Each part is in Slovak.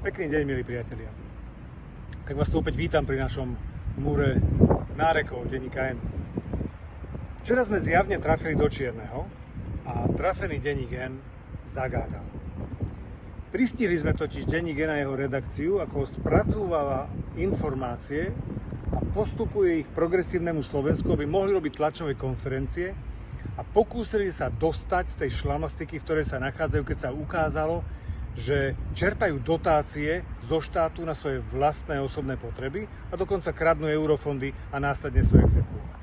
Pekný deň, milí priatelia. Tak vás tu opäť vítam pri našom múre nárekov denníka N. Včera sme zjavne trafili do čierneho a trafený denník N zagágal. Pristihli sme totiž denník N a jeho redakciu, ako spracúvala informácie a postupuje ich progresívnemu Slovensku, aby mohli robiť tlačové konferencie a pokúsili sa dostať z tej šlamastiky, v ktorej sa nachádzajú, keď sa ukázalo, že čerpajú dotácie zo štátu na svoje vlastné osobné potreby a dokonca kradnú eurofondy a následne sú exekuovaní.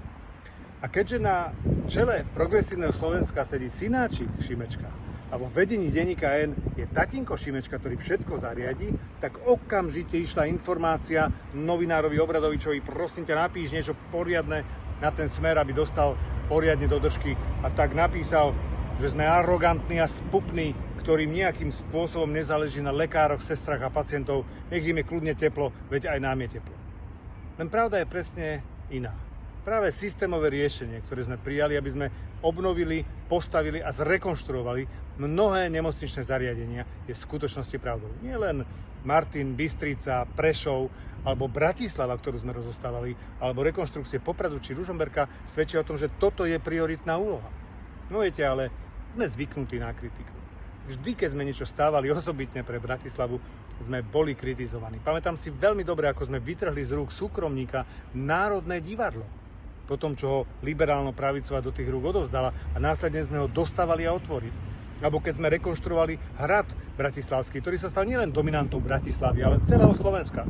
A keďže na čele progresívneho Slovenska sedí synáčik Šimečka a vo vedení denníka N je tatínko Šimečka, ktorý všetko zariadi, tak okamžite išla informácia novinárovi Obradovičovi: prosím ťa, napíš niečo poriadne na ten Smer, aby dostal poriadne do držky, a tak napísal, že sme arogantní a spupní, ktorým nejakým spôsobom nezáleží na lekároch, sestrach a pacientov, nech im je kľudne teplo, veď aj nám je teplo. Len pravda je presne iná. Práve systémové riešenie, ktoré sme prijali, aby sme obnovili, postavili a zrekonštruovali mnohé nemocničné zariadenia, je v skutočnosti pravdou. Nie len Martin, Bystrica, Prešov alebo Bratislava, ktorú sme rozostávali, alebo rekonštrukcie Popradu či Ružomberka, svedčia o tom, že toto je prioritná úloha. No viete, ale sme zvyknutí na kritiku. Vždy, keď sme niečo stávali, osobitne pre Bratislavu, sme boli kritizovaní. Pamätám si veľmi dobre, ako sme vytrhli z rúk súkromníka Národné divadlo. Po tom, čo ho liberálno-pravicová do tých rúk odovzdala, a následne sme ho dostávali a otvorili. Alebo keď sme rekonštruovali hrad bratislavský, ktorý sa stal nielen dominantou Bratislavy, ale celého Slovenska.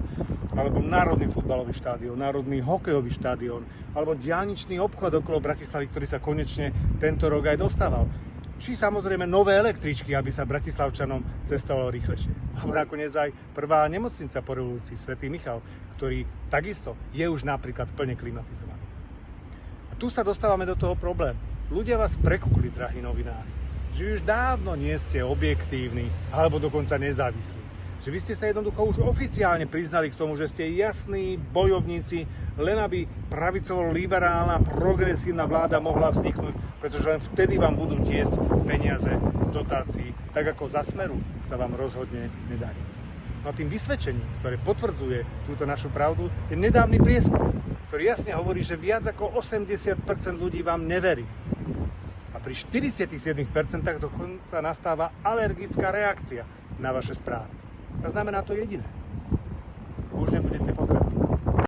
Alebo Národný futbalový štádion, Národný hokejový štádion, alebo diaľničný obchod okolo Bratislavy, ktorý sa konečne tento rok aj dostával. Či samozrejme nové električky, aby sa bratislavčanom cestovalo rýchlejšie. A nakoniec aj prvá nemocnica po revolúcii, Svätý Michal, ktorý takisto je už napríklad plne klimatizovaný. A tu sa dostávame do toho problému. Ľudia vás prekúkli, drahí novinári, že vy už dávno nie ste objektívni alebo dokonca nezávislí. Že vy ste sa jednoducho už oficiálne priznali k tomu, že ste jasní bojovníci, len aby pravicovo-liberálna progresívna vláda mohla vzniknúť, pretože len vtedy vám budú tiesť peniaze z dotácií, tak ako za Smeru sa vám rozhodne nedarí. No a tým vysvedčením, ktoré potvrdzuje túto našu pravdu, je nedávny prieskum, ktorý jasne hovorí, že viac ako 80% ľudí vám neverí. A pri 47% dokonca nastáva alergická reakcia na vaše správy. A znamená to jediné.